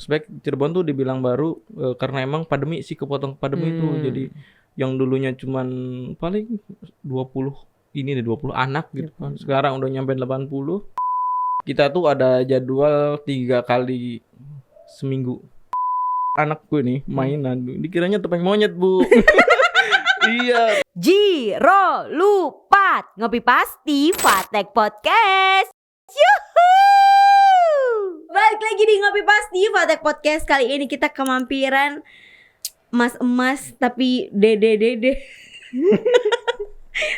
Puspek Cirebon tuh dibilang baru karena emang pandemi sih, kepotong pandemi itu. Jadi yang dulunya cuman paling 20 20 anak gitu kan. Sekarang udah nyampe 80. Kita tuh ada jadwal 3 kali seminggu. Anak gue nih mainan, dikiranya topeng monyet, Bu. Iya. Jiro Lupat Ngopi Pasti Fatek Podcast. Yuhu! Balik lagi di Ngopi Pasti Fatek Podcast. Kali ini kita kemampiran Mas Emas tapi Dede.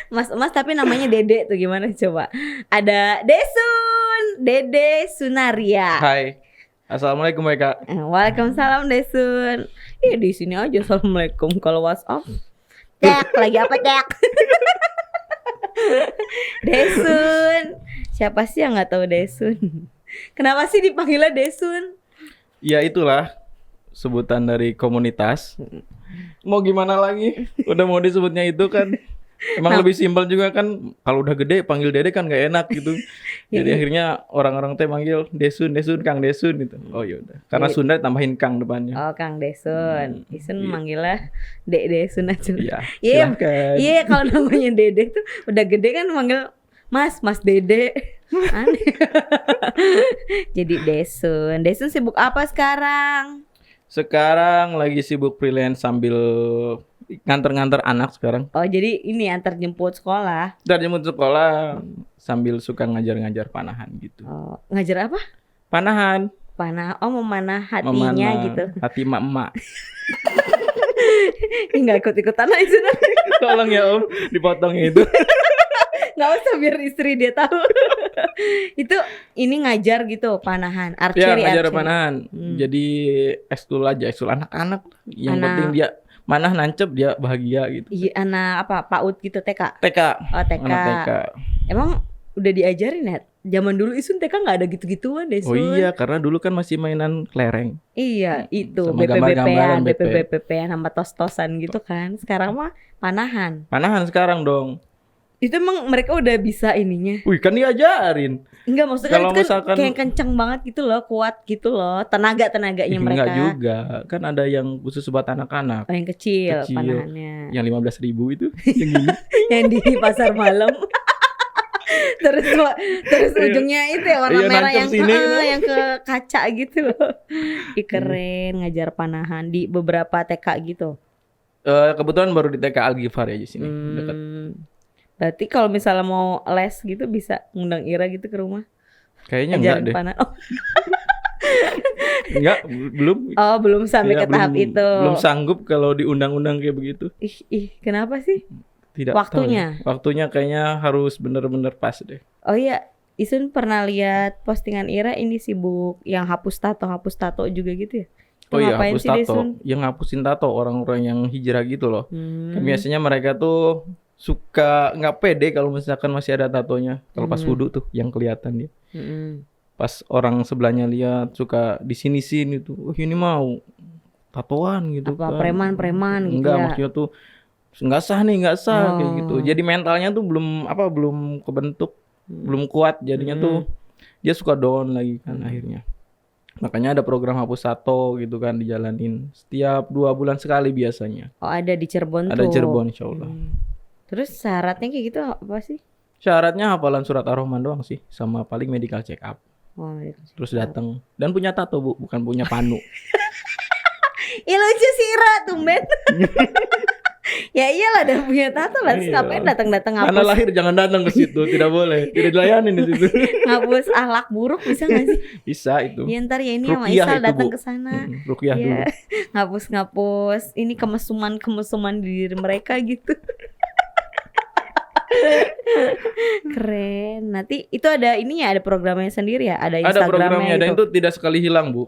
Mas Emas tapi namanya Dede tuh gimana coba? Ada Desun, Dede Sunaria. Hai. Assalamualaikum mereka. Waalaikumsalam Desun. Ya di sini aja assalamualaikum, kalau WhatsApp Cek, lagi apa cek? Desun. Siapa sih yang gak tahu Desun? Kenapa sih dipanggilnya Desun? Ya itulah sebutan dari komunitas. Mau gimana lagi? Udah mau disebutnya itu kan. Emang lebih simpel juga kan. Kalau udah gede panggil Dede kan gak enak gitu. Jadi akhirnya orang-orang teh manggil Desun, Kang Desun gitu. Oh yaudah. Karena Sunda tambahin Kang depannya. Oh, Kang Desun. Isun manggilnya Dek Desun aja. Iya. Iya, kalau namanya Dede tuh udah gede kan manggil Mas Dede. Aneh. Jadi Desun. Desun sibuk apa sekarang? Sekarang lagi sibuk freelance sambil nganter-nganter anak sekarang. Oh, jadi ini antar jemput sekolah. Dari jemput sekolah sambil suka ngajar-ngajar panahan gitu. Oh, ngajar apa? Panahan. Memanah hatinya gitu. Hati emak-emak. Nggak ikut-ikutan aja sudah. Tolong ya Om, dipotong itu. Nggak usah biar istri dia tahu. Itu ini ngajar gitu panahan, archery. Ya ngajar panahan. Jadi ekskul aja, ekskul anak-anak. Yang penting dia manah nancep, dia bahagia gitu. Iya, anak apa? PAUD gitu, TK. TK. Oh, TK. Anak TK. Emang udah diajarin ya? Zaman dulu Isun TK nggak ada gitu-gituan deh. Oh iya, karena dulu kan masih mainan kelereng. Iya, itu sama gambar-gambaran BPBP-an sama tos-tosan gitu kan. Sekarang mah panahan. Panahan sekarang dong. Itu emang mereka udah bisa ininya. Wih, kan diajarin. Enggak, maksudnya kalau itu kan misalkan kayak kenceng banget gitu loh, kuat gitu loh, tenaganya mereka. Enggak juga, kan ada yang khusus buat anak-anak. Oh, yang kecil panahannya. Yang 15.000 itu, yang ini. Yang di pasar malam. terus ujungnya itu ya warna merah yang ke kaca gitu loh. Keren, ngajar panahan di beberapa TK gitu. Kebetulan baru di TK Al-Ghifar ya di sini, dekat. Berarti kalau misalnya mau les gitu bisa ngundang Ira gitu ke rumah? Kayaknya enggak deh. Oh. Enggak, belum. Oh, belum sampai ke tahap itu. Belum sanggup kalau diundang-undang kayak begitu. Ih, kenapa sih? Tidak waktunya. Tahu. Waktunya kayaknya harus bener-bener pas deh. Oh iya, Isun pernah lihat postingan Ira ini sibuk yang hapus tato juga gitu ya? Oh iya, hapus tato. Yang ngapusin tato orang-orang yang hijrah gitu loh. Kan biasanya mereka tuh suka nggak pede kalau misalkan masih ada tatonya. Kalau pas wudu tuh yang kelihatan dia. Pas orang sebelahnya lihat suka di sini tuh. Oh, ini mau tatoan gitu. Apa kan. preman gitu. Enggak, ya? maksudnya tuh nggak sah kayak gitu. Jadi mentalnya tuh belum kebentuk, belum kuat. Jadinya tuh dia suka down lagi kan akhirnya. Makanya ada program hapus tato gitu kan dijalanin setiap 2 bulan sekali biasanya. Oh, ada di Cirebon tuh. Ada Cirebon insyaallah. Terus syaratnya kayak gitu apa sih? Syaratnya hafalan surat Ar-Rahman doang sih, sama paling medical check up. Oh, terus datang dan punya tato Bu, bukan punya panu. Ih, lucu sih Ira, tumben. Ya iyalah udah punya tato lah, terus ngapain datang-datang ngapus? Karena lahir jangan datang ke situ, tidak boleh, tidak dilayani di situ. Ngapus akhlak buruk bisa nggak sih? Bisa itu. Ya ntar ya ini sama Isal datang ke sana. Ruqyah dulu. Ngapus ini kemesuman di diri mereka gitu. Keren. Nanti itu ada ininya, ada programnya sendiri ya, ada Instagramnya. Ada programnya dan itu tidak sekali hilang Bu.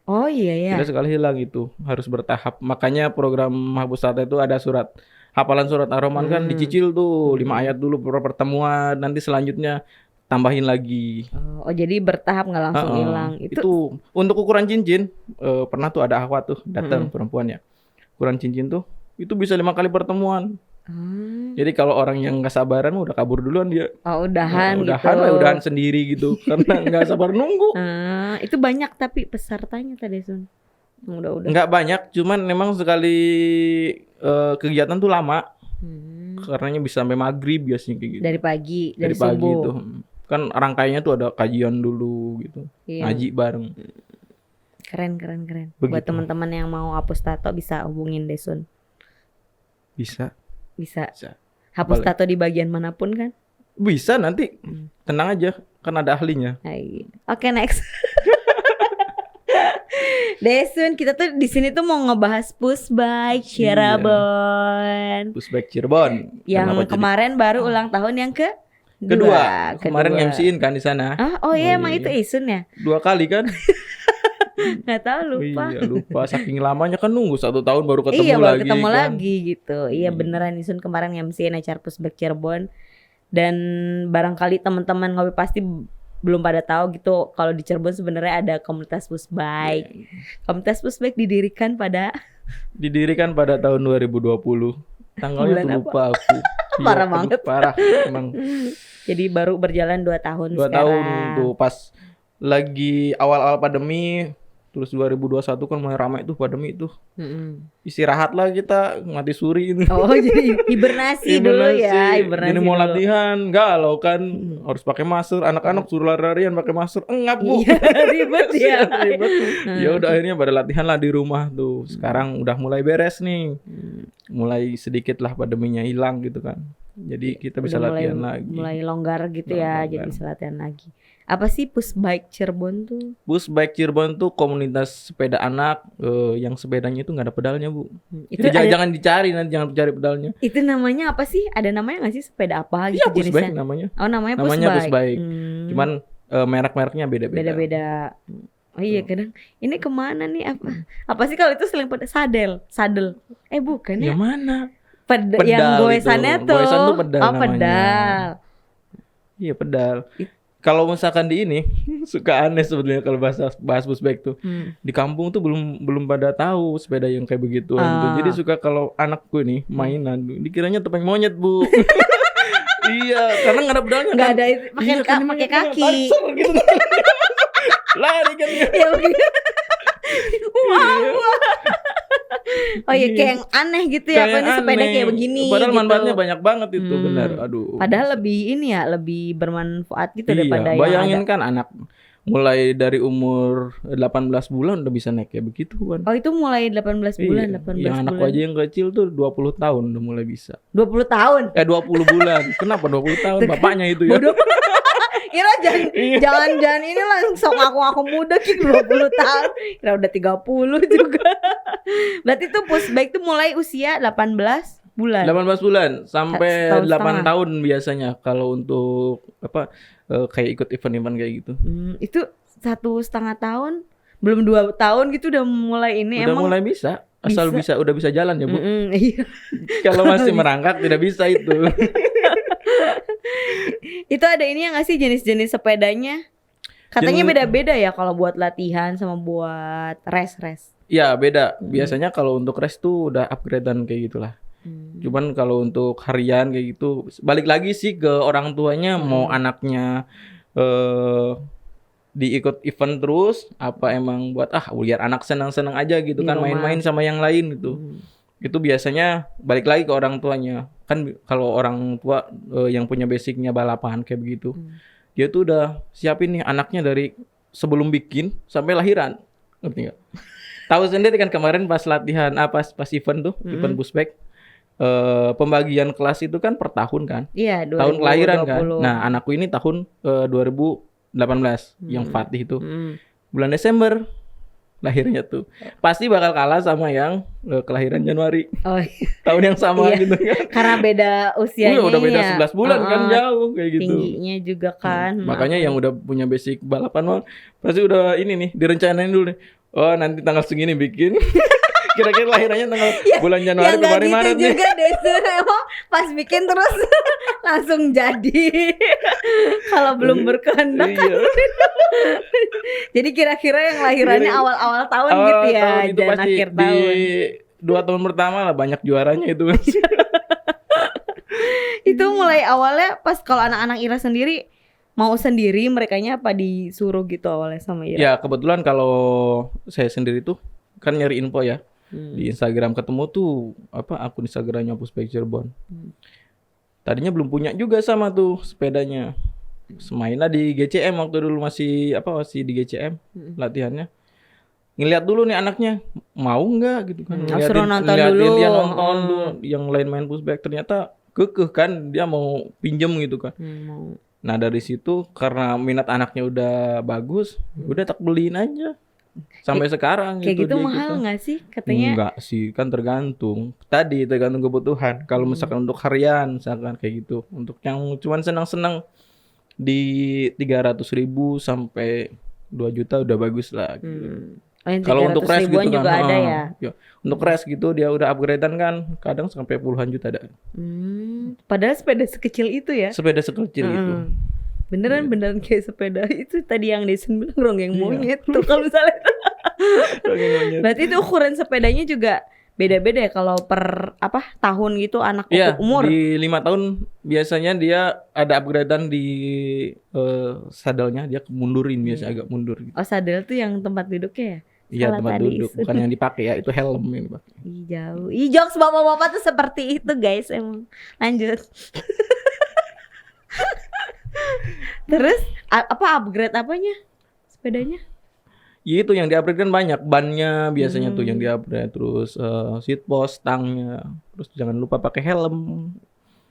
Oh iya ya. Tidak sekali hilang itu, harus bertahap. Makanya program hapus tato itu ada surat hafalan surat Ar-Rahman kan dicicil tuh 5 ayat dulu per pertemuan, nanti selanjutnya tambahin lagi. Oh, jadi bertahap nggak langsung hilang. Itu untuk ukuran cincin pernah tuh ada akhwat tuh datang perempuan ya. Ukuran cincin tuh itu bisa 5 kali pertemuan. Jadi kalau orang yang nggak sabaran udah kabur duluan dia. Oh, udahan gitu. Udahan sendiri gitu karena nggak sabar nunggu. Itu banyak tapi pesertanya tadi Sun. Udah. Nggak banyak, cuman memang sekali kegiatan tuh lama. Karenanya bisa sampai maghrib biasanya kayak gitu. Dari pagi, dari subuh. pagi tuh. Kan rangkaiannya tuh ada kajian dulu gitu. Iya. Ngaji bareng. Keren. Begitu. Buat teman-teman yang mau hapus tato bisa hubungin Desun. Bisa. Hapus tato di bagian manapun kan? Bisa nanti. Tenang aja, kan ada ahlinya. Oke, next. Desun, kita tuh di sini tuh mau ngebahas Pushbike Cirebon. Pushbike Cirebon. Yang kemarin baru ulang tahun yang kedua. Kemarin MC-in kan di sana. Emang itu Isun ya? 2 kali kan? Nggak tahu, lupa. Iya, lupa. Saking lamanya kan nunggu 1 tahun baru ketemu lagi. Iya, baru ketemu kan? lagi gitu. Iya, beneran Isun kemarin MC-in acara Pushbike Cirebon. Dan barangkali teman-teman Ngopi Pasti belum pada tahu gitu kalau di Cirebon sebenarnya ada komunitas Pushbike. Komunitas Pushbike didirikan pada tahun 2020. Tanggalnya tuh lupa aku. Parah banget. Parah emang. Jadi baru berjalan 2 tahun 2 tahun tuh pas lagi awal-awal pandemi. Terus 2021 kan mulai ramai tuh pandemi tuh. Istirahat lah kita, mati suri itu. Oh, jadi hibernasi dulu ya, Ini mau latihan, galau kan, harus pakai masker. Anak-anak suruh lari-larian pakai masker, enggak Bu. Iya, ribet ya. Ya udah akhirnya pada latihan lah di rumah tuh. Sekarang udah mulai beres nih. Mulai sedikit lah pandeminya hilang gitu kan. Jadi kita bisa latihan lagi. Mulai longgar gitu ya, jadi bisa latihan lagi. Apa sih Pushbike Cirebon tuh? Pushbike Cirebon tuh komunitas sepeda anak yang sepedanya itu nggak ada pedalnya Bu. Itu jangan dicari nanti, jangan cari pedalnya. Itu namanya apa sih? Ada namanya nggak sih sepeda apa gitu jenisnya? Pushbike namanya. Oh, namanya Pushbike. Cuman merek-mereknya beda-beda. Beda-beda. Oh iya, kadang ini kemana nih apa sih kalau itu selain pada sadel? Bukan ya? Yang mana? Pedal yang goesannya tuh. Goesan tuh pedal namanya. Pedal. Iya, pedal. Kalau misalkan di ini suka aneh sebetulnya kalau bahas Pushbike tuh. Di kampung tuh belum pada tahu sepeda yang kayak begituan tuh. Jadi suka kalau anakku nih mainan dikiranya topeng monyet, Bu. Iya, karena nggak ada pedalnya. Nggak ada, pakai kaki. Gitu. Lari kan ya. Ya begitu. Oh iya, kayak yang aneh gitu ya, kalau ini sepeda kayak begini. Padahal gitu. manfaatnya banyak banget itu, benar. Aduh. Padahal lebih bermanfaat gitu daripada bayangin yang ada. Kan anak mulai dari umur 18 bulan udah bisa naik kayak begitu kan. Oh, itu mulai 18 bulan, 18 yang bulan. Anak aja yang kecil tuh 20 tahun udah mulai bisa. 20 tahun? 20 bulan. Kenapa 20 tahun? Bapaknya itu ya. Kira jangan ini lah sok aku muda gitu 20 tahun. Kira udah 30 juga. Berarti tuh Pushbike tuh mulai usia 18 bulan. 18 bulan sampai 8 setengah. tahun biasanya kalau untuk kayak ikut event-event kayak gitu. Itu 1,5 tahun, belum 2 tahun gitu udah mulai ini. Udah mulai bisa. Asal udah bisa jalan ya Bu. Iya. Kalau masih merangkak tidak bisa itu. Itu ada ini yang nggak sih jenis-jenis sepedanya? Katanya beda-beda ya kalau buat latihan sama buat race. Ya beda. Biasanya kalau untuk race tuh udah upgradean kayak gitulah. Cuman kalau untuk harian kayak gitu balik lagi sih ke orang tuanya, mau anaknya diikut event terus apa emang buat biar anak senang-senang aja gitu di kan rumah. Main-main sama yang lain gitu. Itu biasanya balik lagi ke orang tuanya. Kan kalau orang tua yang punya basicnya balapan kayak begitu, dia tuh udah siapin nih anaknya dari sebelum bikin sampai lahiran. Ngerti gak? Tahu sendiri kan kemarin pas latihan pas event tuh, event Pushbike, pembagian kelas itu kan per tahun kan. Iya, 2020. Tahun kelahiran kan. Nah, anakku ini tahun 2018 yang Fatih itu. Bulan Desember lahirnya tuh. Pasti bakal kalah sama yang kelahiran Januari. Oh, iya. Tahun yang sama gitu kan. Karena beda usianya. Udah beda 11 bulan kan, jauh kayak gitu. Tingginya juga kan. Makanya yang udah punya basic balapan mah pasti udah ini nih direncanain dulu nih. Oh, nanti tanggal segini bikin. Kira-kira lahirannya tanggal bulan Januari Februari Maret nih. Juga Desur emang pas bikin terus langsung jadi. Kalau belum berkehendak. Iya. Jadi kira-kira yang lahirannya awal-awal tahun gitu ya, tahun itu dan pasti akhir tahun. Di 2 tahun pertama lah banyak juaranya itu. Itu mulai awalnya pas kalau anak-anak Ira sendiri mau sendiri merekanya apa disuruh gitu awalnya sama Ira? Ya kebetulan kalau saya sendiri tuh kan nyari info ya. Di Instagram ketemu tuh akun Instagramnya Pushback Cirebon. Tadinya belum punya juga sama tuh sepedanya. Semainlah di GCM waktu dulu masih di GCM latihannya. Ngeliat dulu nih anaknya mau nggak gitu kan. Suruh nonton ngeliatin dulu. dia nonton dulu yang lain main pushback, ternyata kekeh kan dia mau pinjem gitu kan. Mau. Nah dari situ karena minat anaknya udah bagus, udah tak beliin aja sampai sekarang. Kayak gitu dia mahal nggak sih katanya? Enggak sih, kan tergantung kebutuhan. Kalau misalkan untuk harian misalkan kayak gitu, untuk yang cuman senang-senang di 300.000 sampai 2 juta udah bagus lah gitu. Kalau untuk race gitu kan juga ada ya. Untuk race gitu dia udah upgradean kan kadang sampai puluhan juta ada. Padahal sepeda sekecil itu ya. Sepeda sekecil itu. Beneran kayak sepeda itu tadi yang Desen bilang ronggeng monyet tuh kalau misalnya. Berarti itu ukuran sepedanya juga beda-beda ya kalau per tahun gitu anak umur. Di 5 tahun biasanya dia ada upgradean di sadelnya, dia mundurin biasa agak mundur gitu. Oh, sadel tuh yang tempat duduknya ya? Iya, tempat duduk, bukan yang dipakai ya, itu helm yang dipakai. Ih, jauh. Ih, jokes bapak-bapak tuh seperti itu, guys, emang. Lanjut. Terus upgrade apanya? Sepedanya? Ya itu yang di-upgrade kan banyak, bannya biasanya tuh yang di-upgrade, terus seat post, stangnya, terus jangan lupa pakai helm.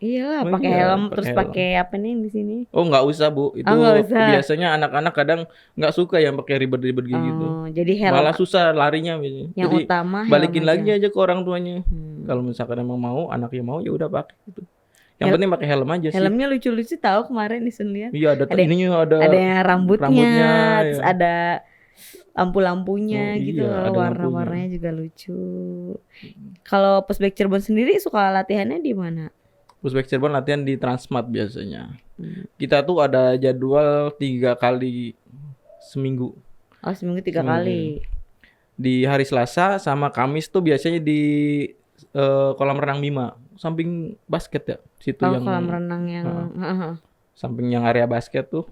Iyalah, pakai helm terus pakai apa nih di sini? Oh, nggak usah, Bu. Itu biasanya anak-anak kadang nggak suka yang pakai ribet-ribet gitu. Jadi helm malah susah larinya biasanya. Yang jadi utama balikin lagi aja ke orang tuanya. Kalau misalkan emang mau, anaknya mau ya udah pakai gitu. Yang penting pakai helm aja sih. Helmnya lucu-lucu tahu kemarin lihat. Iya, ada ininya, ada yang rambutnya terus ada lampu-lampunya gitu, warna-warnanya juga lucu. Kalau Pushback Cirebon sendiri suka latihannya di mana? Pushback Cirebon latihan di Transmart biasanya. Kita tuh ada jadwal 3 kali seminggu. Oh, seminggu 3 kali. Di hari Selasa sama Kamis tuh biasanya di kolam renang Bima, samping basket ya. Situ yang kolam renang yang samping yang area basket tuh.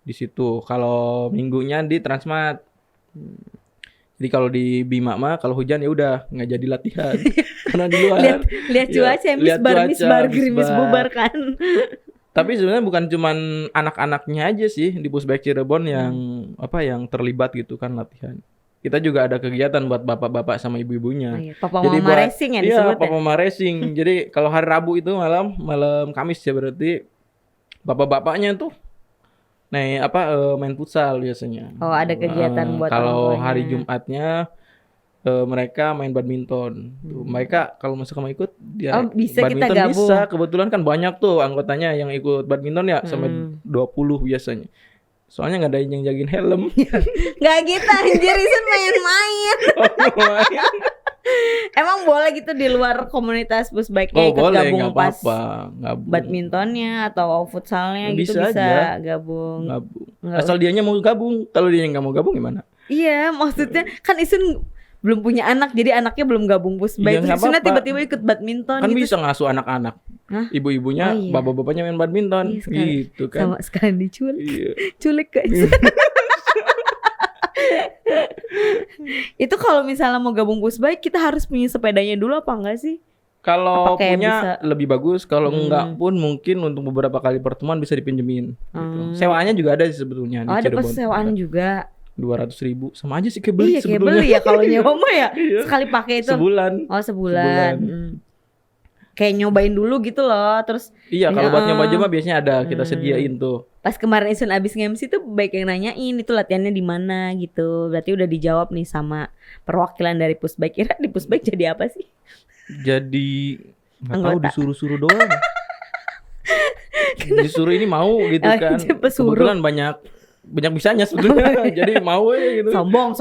Di situ. Kalau minggunya di Transmart. Jadi kalau di Bima mah kalau hujan ya udah nggak jadi latihan karena di luar. lihat cuaca, misbar gerimis bubar kan. Tapi sebenarnya bukan cuman anak-anaknya aja sih di Pushback Cirebon yang terlibat gitu kan latihan. Kita juga ada kegiatan buat bapak-bapak sama ibu-ibunya. Papa Mama Racing ya disebut. Iya, Papa Mama Racing. Jadi kalau hari Rabu itu malam Kamis ya berarti bapak-bapaknya tuh main futsal biasanya. Oh, ada kegiatan buat kalau hari Jumatnya mereka main badminton. Mereka kalau misalkan mau ikut dia bisa badminton kita gabung. bisa. Kebetulan kan banyak tuh anggotanya yang ikut badminton ya sampai 20 biasanya. Soalnya nggak ada yang jagain helm. Nggak gitu anjir, Isun main-main. Emang boleh gitu di luar komunitas Pushback-nya ikut boleh, gabung pas gabung. Badmintonnya atau futsalnya gitu bisa gabung. Asal dianya mau gabung. Kalau dia nggak mau gabung gimana? Iya, maksudnya kan Isun belum punya anak, jadi anaknya belum gabung Pushback. Terus Isunnya tiba-tiba ikut badminton kan gitu. Bisa ngasuh anak-anak. Ibu-ibunya, bapak-bapaknya main badminton. Gitu kan. Sama sekalian diculik. Culik guys. Itu kalau misalnya mau gabung Pushback kita harus punya sepedanya dulu apa enggak sih? Kalau punya lebih bagus, kalau enggak pun mungkin untuk beberapa kali pertemuan bisa dipinjemin. Gitu. Sewaannya juga ada sih sebetulnya di ada Cirebon. pas sewaan juga. 200.000 sama aja sih kayak beli sebetulnya. Iya kayak beli ya kalau nyewa mah ya. Sekali pakai itu. Sebulan. Oh sebulan. Kayak nyobain dulu gitu loh, terus iya kalau buat nyoba aja mah biasanya ada kita sediain tuh. Pas kemarin Isun abis nge-MC tuh baik yang nanyain itu latihannya di mana gitu. Berarti udah dijawab nih sama perwakilan dari Pushback. Kira di Pushback jadi apa sih? Jadi nggak tahu, disuruh-suruh doang. Disuruh ini mau gitu kan. Kebetulan banyak bisanya sebetulnya. Jadi mau ya gitu. Sombong.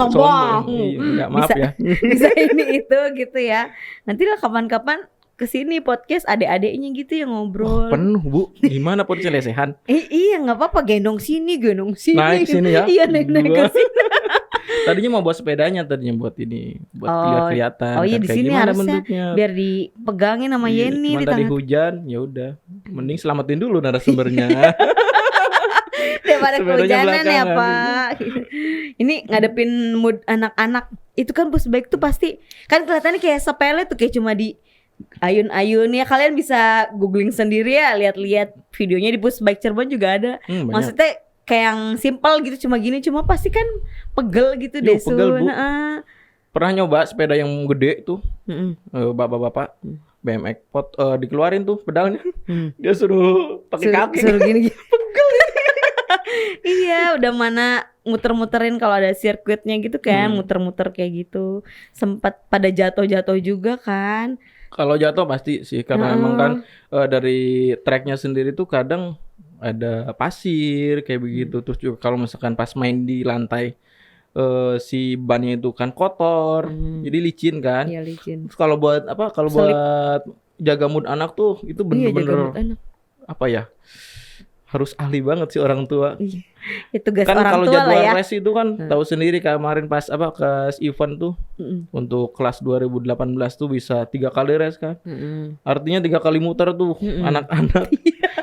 Iya, maaf ya. Bisa ini itu gitu ya. Nanti lah kapan-kapan kesini podcast adik-adiknya gitu yang ngobrol. Penuh Bu, gimana podcast lesehan? Iya nggak apa-apa, gendong sini. Naik sini ya. Iya naik ke sini. Tadinya mau bawa sepedanya, tadinya buat ini, buat kelihatan. Oh iya, kan di kayak sini gimana harusnya bentuknya. biar dipegangin sama Iya, Yeni cuman di tadi tangan. hujan, ya udah. Mending selamatin dulu narasumbernya. Daripada Sepedanya kehujanan ya belakangan. Pak. Ini ngadepin mood anak-anak. Itu kan pushbike tuh pasti kan kelihatannya kayak sepele tuh, kayak cuma di ayun-ayun ya. Kalian bisa googling sendiri ya, lihat-lihat videonya di pushbike Cirebon juga ada. Banyak. Maksudnya kayak yang simple gitu, cuma gini, cuma pasti kan pegel gitu deh Pegel, Bu. Sun. Pernah nyoba sepeda yang gede tuh, Mm-mm. bapak-bapak BMX pot dikeluarin tuh pedalnya. Hmm. Dia suruh pakai kaki. Suruh gini. Iya, udah mana muter-muterin kalau ada sirkuitnya gitu kan, muter-muter kayak gitu. Sempat pada jatuh-jatuh juga kan. Kalau jatuh pasti sih, karena emang kan dari tracknya sendiri tuh kadang ada pasir kayak begitu. Terus juga kalau misalkan pas main di lantai si bannya itu kan kotor, jadi licin kan. Iya, licin. Terus kalau buat apa? Kalau buat jaga mood anak tuh itu Iya, jaga bener-bener mood anak. apa ya? Harus ahli banget sih orang tua. Iya. Itu tugas Kan orang kalau tua lah jadwal ya. race itu kan tahu sendiri kemarin pas pas event tuh untuk kelas 2018 tuh bisa 3 kali race kan. Artinya 3 kali muter tuh anak-anak.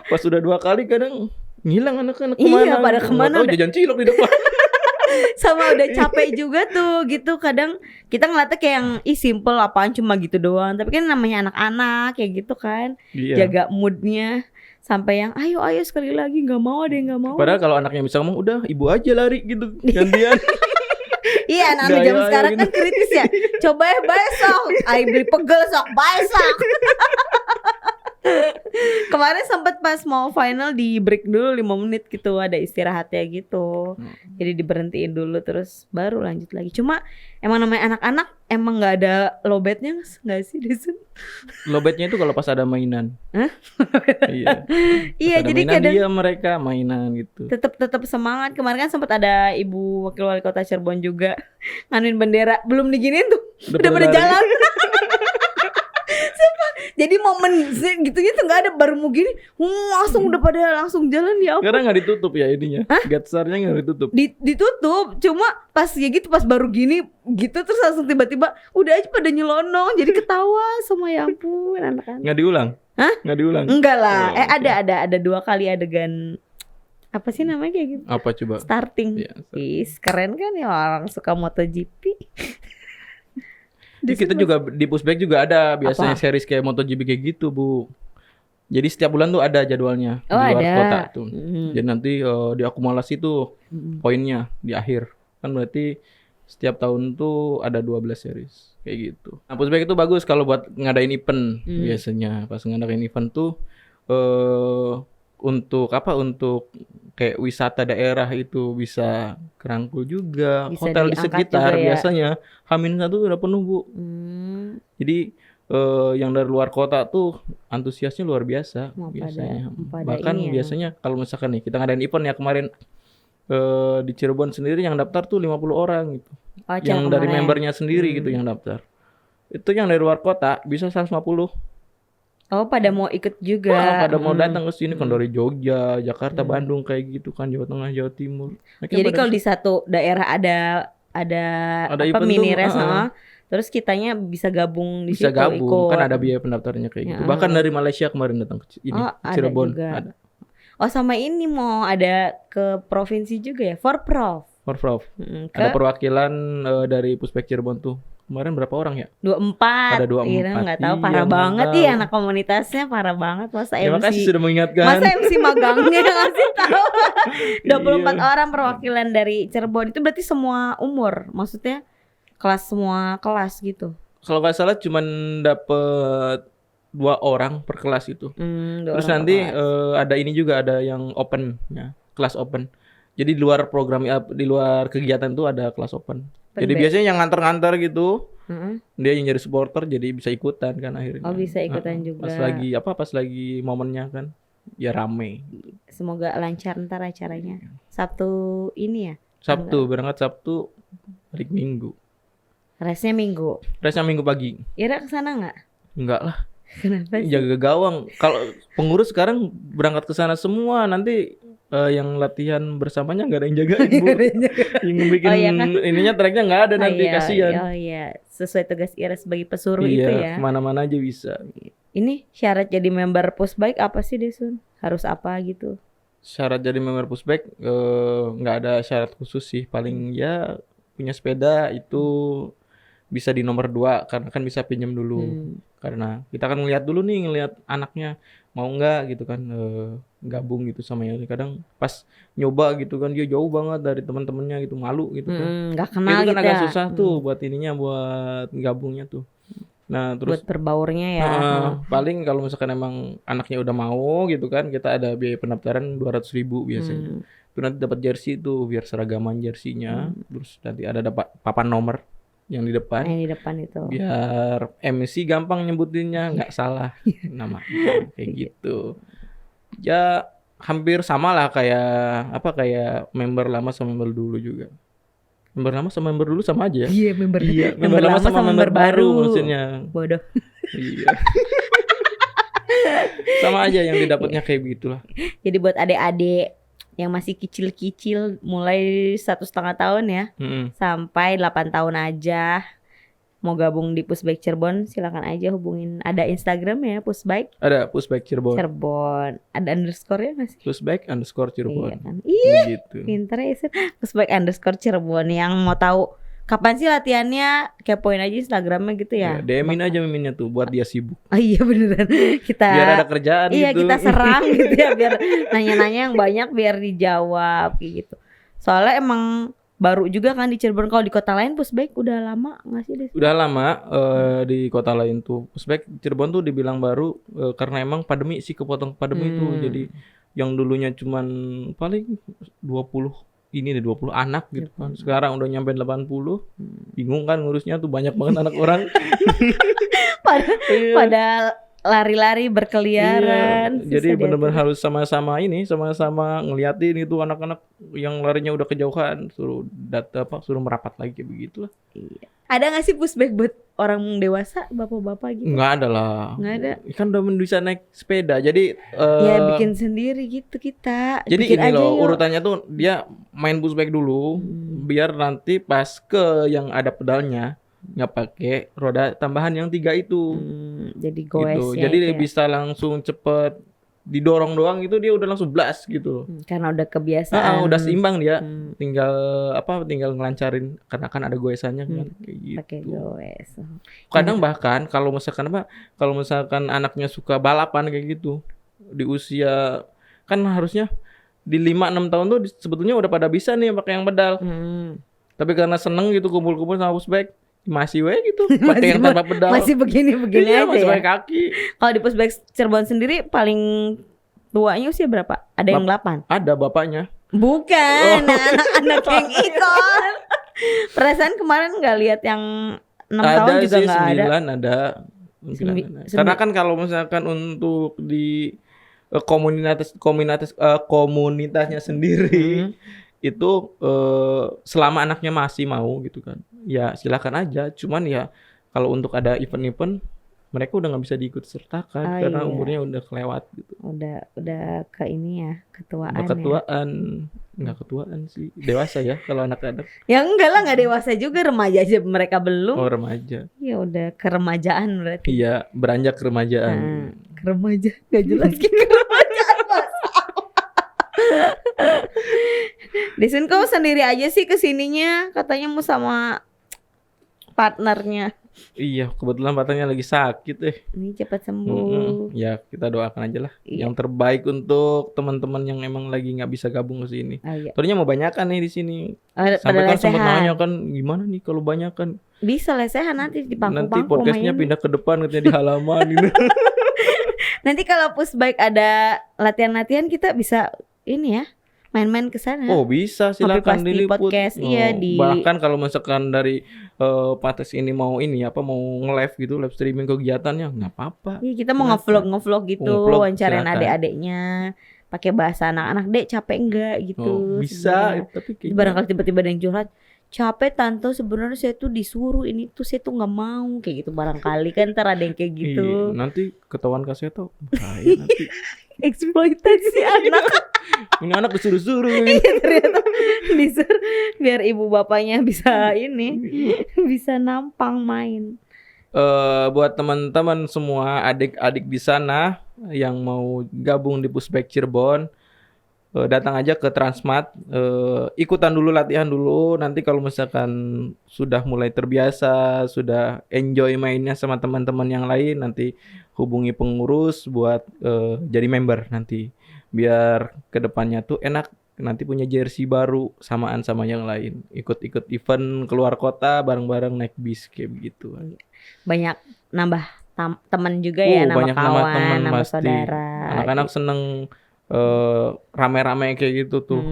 Pas sudah 2 kali kadang ngilang anak-anak kemana. Iya, pada kemana Tahu jajan cilok di depan. Sama udah capek juga tuh gitu. Kadang kita ngeliatnya kayak yang simple, apaan cuma gitu doang. Tapi kan namanya anak-anak kayak gitu kan. Iya. Jaga moodnya. Sampai yang ayo sekali lagi, nggak mau, ada yang nggak mau. Padahal kalau anaknya bisa ngomong udah ibu aja lari gitu gantian. Iya, anak-anak zaman sekarang kan kritis ya. Coba ya besok, ayo beli pegel sok besok. Kemarin sempat pas mau final di break dulu 5 menit gitu, ada istirahatnya gitu. Jadi diberhentiin dulu terus baru lanjut lagi. Cuma emang namanya anak-anak emang nggak ada lowbatnya nggak sih Desun? Lowbatnya itu kalau pas ada mainan. Hah? Iya. Iya, Ada jadi mainan kadang dia mereka mainan gitu. tetap semangat. Kemarin kan sempat ada ibu wakil wali kota Cirebon juga nganuin bendera, belum diginiin tuh udah pada lari. jalan. Jadi momen gitunya tuh nggak ada, baru mau gini langsung udah pada langsung jalan ya ampun. Karena nggak ditutup ya ininya. Gatsarnya nggak ditutup. Ditutup, cuma pas ya gitu, pas baru gini gitu terus langsung tiba-tiba udah aja pada nyelonong, jadi ketawa semua, ya ampun anak-anak. Nggak diulang? Hah? Nggak diulang? Enggak lah, Oh, oke. ada 2 kali adegan apa sih namanya kayak gitu? Apa coba? Starting. Iya, Is keren kan ya orang suka MotoGP. Kita juga di pushback juga ada biasanya Apa? series kayak MotoGP kayak gitu, Bu. Jadi setiap bulan tuh ada jadwalnya Oh, di luar ada. kota tuh. Jadi nanti diakumulasi tuh poinnya di akhir. Kan berarti setiap tahun tuh ada 12 series kayak gitu. Nah, pushback itu bagus kalau buat ngadain event biasanya. Pas ngadain event tuh untuk apa? Untuk kayak wisata daerah itu bisa kerangkul juga. Bisa Hotel di diangkat sekitar juga ya. biasanya H-1 udah penuh, Bu. Jadi yang dari luar kota tuh antusiasnya luar biasa Mau biasanya. pada Bahkan ini ya. biasanya kalau misalkan nih kita ngadain event ya kemarin di Cirebon sendiri yang daftar tuh 50 orang gitu. Oh, Yang dari membernya sendiri gitu yang daftar. Itu yang dari luar kota bisa 150. Oh, pada mau ikut juga. Wah, pada mau datang ke sini kan dari Jogja, Jakarta, Bandung kayak gitu kan, Jawa Tengah, Jawa Timur. Mereka Jadi pada kalau di satu daerah ada apa event mini tuh, race, terus kitanya bisa gabung di bisa situ gabung ikut. kan ada biaya pendaftarannya kayak gitu. Bahkan dari Malaysia kemarin datang ke ini ada Cirebon juga. ada. Oh, sama ini mau ada ke provinsi juga ya, Forprov. Forprov. Ke Ada perwakilan dari Pushback Cirebon tuh. Kemarin berapa orang ya? 24. Ada 24. Iya, nggak tahu, Iya, parah nggak banget tahu. ya anak komunitasnya, parah banget masa Ya MC. makasih sudah mengingatkan. Masa MC magangnya ngasih tahu. 24 Iya. orang perwakilan dari Cirebon, itu berarti semua umur, maksudnya semua kelas gitu. Kalau nggak salah cuman dapet 2 orang per kelas itu. Terus nanti ada ini juga, ada yang open ya, kelas open. Jadi di luar program di luar kegiatan tuh ada kelas open. Jadi biasanya yang nganter-nganter gitu, dia yang jadi supporter jadi bisa ikutan kan akhirnya. Oh, bisa ikutan juga. Pas lagi momennya kan ya rame. Semoga lancar ntar acaranya. Sabtu ini ya. Sabtu berangkat Sabtu, hari Minggu. Race-nya Minggu. Race-nya Minggu pagi. Ira kesana nggak? Enggak lah. Kenapa sih? Jaga gawang. Kalau pengurus sekarang berangkat ke sana semua, nanti yang latihan bersamanya nggak ada yang jagain Bu. Yang bikin Oh, iya kan? ininya tracknya nggak ada nanti, iya, kasihan. Oh iya, sesuai tugas Ira sebagai pesuruh Iya, itu ya. kemana-mana aja bisa. Ini syarat jadi member Pushbike apa sih Desun? Harus apa gitu? Syarat jadi member Pushbike nggak ada syarat khusus sih. Paling ya punya sepeda itu bisa di nomor 2 karena kan bisa pinjam dulu. Karena kita kan ngelihat anaknya mau nggak gitu kan gabung gitu sama yang kadang pas nyoba gitu kan dia jauh banget dari teman-temannya gitu, malu gitu kan. Nggak kenal Itu kan gitu agak ya. susah tuh buat ininya, buat gabungnya tuh. Nah terus Buat berbaurnya ya. paling kalau misalkan emang anaknya udah mau gitu kan, kita ada biaya pendaftaran 200.000 biasanya. Itu nanti dapat jersey tuh biar seragaman jersinya. Terus nanti ada dapat papan nomor yang di depan. Yang di depan itu. Biar MC gampang nyebutinnya, nggak salah namanya kayak gitu. Ya hampir sama lah kayak member lama sama member dulu juga. Member lama sama member dulu sama aja. Iya, member Lama sama member baru maksudnya. Bodoh. Iya. Sama aja yang didapatnya kayak begitulah. Jadi buat adik-adik yang masih kecil-kecil mulai 1,5 tahun ya sampai 8 tahun aja mau gabung di Pushbike Cirebon, silakan aja hubungin. Ada Instagram ya Pushbike Ada Pushbike Cirebon. Ada underscore-nya nggak sih? Pushbike_Cirebon. Iya kan? Ih, Gitu. pinter ya Isun. Pushbike_Cirebon. Yang mau tahu kapan sih latihannya, kepoin aja Instagramnya gitu ya. DM-in aja miminnya tuh buat dia sibuk. Oh iya beneran. Kita Biar ada kerjaan iya, gitu. kita serang gitu ya biar nanya-nanya yang banyak biar dijawab kayak gitu. Soalnya emang baru juga kan di Cirebon. Kalau di kota lain Pushbike udah lama nggak sih Des? Udah lama di kota lain tuh. Pushbike Cirebon tuh dibilang baru karena emang pandemi sih, kepotong pandemi tuh. Jadi yang dulunya cuman paling 20 anak gitu kan. Sekarang udah nyampe 80. Bingung kan ngurusnya tuh, banyak banget anak orang. Pada lari-lari berkeliaran. Iya, jadi Susah benar-benar diatur. harus sama-sama ngeliatin itu anak-anak yang larinya udah kejauhan, suruh merapat lagi kayak begitulah. Iya. Ada nggak sih Pushbike buat orang dewasa, bapak-bapak gitu? Nggak ada lah. Nggak ada. Kan udah bisa naik sepeda. Jadi Ya bikin sendiri gitu kita. jadi bikin ini aja loh yuk. urutannya tuh, dia main Pushbike dulu biar nanti pas ke yang ada pedalnya nggak pakai roda tambahan yang 3 itu. Jadi goes Gitu. ya Jadi itu dia ya. bisa langsung cepet didorong doang gitu, dia udah langsung blast gitu. Karena udah kebiasaan. Udah seimbang dia. Tinggal ngelancarin karena kan ada goesannya kan kayak gitu. Pakai goes. Kadang bahkan kalau misalkan anaknya suka balapan kayak gitu di usia, kan harusnya di 5-6 tahun tuh sebetulnya udah pada bisa nih pakai yang pedal. Tapi karena seneng gitu kumpul-kumpul sama Pushbike, masih gitu pakai yang tanpa pedal. Masih begini-begini Iya, aja masih ya. pakai kaki. Kalau di Pushbike Cirebon sendiri paling tuanya usia berapa? Ada yang 8? Ada bapaknya. Bukan, anak-anak yang ikut. Perasaan kemarin nggak lihat yang 6 tahun juga sih, nggak ada. 9 ada. 9 ada. Karena kan kalau misalkan untuk di komunitasnya sendiri itu selama anaknya masih mau gitu kan, ya silakan aja. Cuman ya kalau untuk ada event-event mereka udah nggak bisa diikut sertakan karena umurnya udah kelewat gitu. Udah ke ini ya, ketuaan. Udah ketuaan, nggak ketuaan sih, dewasa ya kalau anak-anak. Ya enggak lah, nggak dewasa juga, remaja aja mereka belum. Oh remaja. Ya udah keremajaan berarti. Iya, beranjak keremajaan. Keremaja, nggak jelas keremajaan Desun kau sendiri aja sih kesininya, katanya mau sama partnernya. Iya, kebetulan patahnya lagi sakit Ini cepat sembuh. Ya kita doakan aja lah yang Iya. terbaik untuk teman-teman yang emang lagi nggak bisa gabung ke sini. Iya. Tadinya mau banyakan nih di sini. Sampai Pada kan sempat lesehan. nanya kan gimana nih kalau banyakan. Bisa lesehan nanti di Nanti pangku-pangku. podcastnya main. pindah ke depan katanya di halaman gitu. Nanti kalau Pushbike ada latihan-latihan kita bisa ini ya, main-main ke sana. Oh bisa, silakan Pasti diliput. podcast, iya, di- Bahkan kalau misalkan dari podcast ini mau nge-live gitu, live streaming kegiatannya nggak apa-apa. Iya, kita mau Silakan. ngevlog gitu, Ngevlog, wawancarain silakan. adik-adiknya, pakai bahasa anak-anak. Dek capek enggak gitu? Oh, bisa, sebenarnya. tapi kayaknya- Barangkali tiba-tiba ada yang curhat, capek tante, sebenarnya saya tuh disuruh ini tuh, saya tuh nggak mau kayak gitu. Barangkali kan ntar ada yang kayak gitu. Iya, nanti ketahuan kasih tau bahaya nanti. eksploitasi anak. Ini anak disuruh-suruh. Iya, ternyata disuruh biar ibu bapaknya bisa bisa nampang main. Buat teman-teman semua, adik-adik di sana yang mau gabung di Pushback Cirebon, datang aja ke Transmart, ikutan dulu, latihan dulu. Nanti kalau misalkan sudah mulai terbiasa, sudah enjoy mainnya sama teman-teman yang lain, nanti hubungi pengurus buat jadi member nanti. Biar kedepannya tuh enak, nanti punya jersey baru samaan sama yang lain. Ikut-ikut event keluar kota bareng-bareng naik bis kayak begitu. Banyak nambah teman juga ya, nambah Banyak nama kawan, teman nambah pasti. saudara. Anak-anak seneng rame-rame kayak gitu tuh.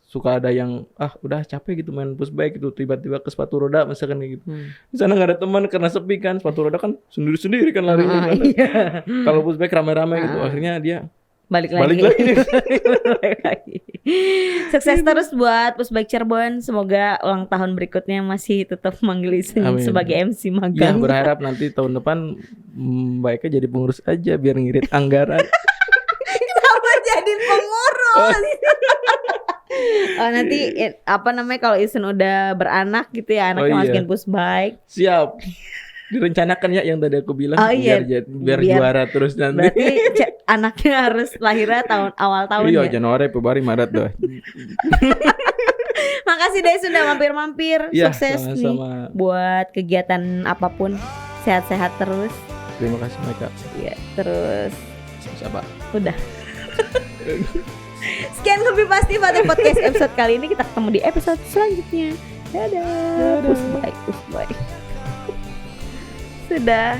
Suka ada yang udah capek gitu main pushback gitu, tiba-tiba ke sepatu roda misalkan kayak gitu. Di sana nggak ada teman karena sepi kan, sepatu roda kan sendiri-sendiri kan larinya. Iya. Kalau pushback rame-rame gitu, akhirnya dia Balik lagi. Balik lagi. Sukses terus buat Pushback Cirebon. Semoga ulang tahun berikutnya masih tetap manggil Isun Amin. sebagai MC Ya magang. berharap nanti tahun depan baiknya jadi pengurus aja biar ngirit anggaran. Kenapa jadi pengurus? Oh nanti kalau Isun udah beranak gitu ya, anaknya iya. masukin Pushback. Siap. Direncanakan ya yang tadi aku bilang, biar juara terus nanti. Berarti anaknya harus lahirnya awal tahun Iya, ya. Januari, Februari, Maret dah. Makasih deh sudah mampir-mampir. Ya, Sukses sama-sama. nih buat kegiatan apapun. Sehat-sehat terus. Terima kasih Maika. Iya, terus Siapa? udah. Sekian Ngopi Pasti Fatek Podcast episode kali ini. Kita ketemu di episode selanjutnya. Dadah. Pushback. Sudah.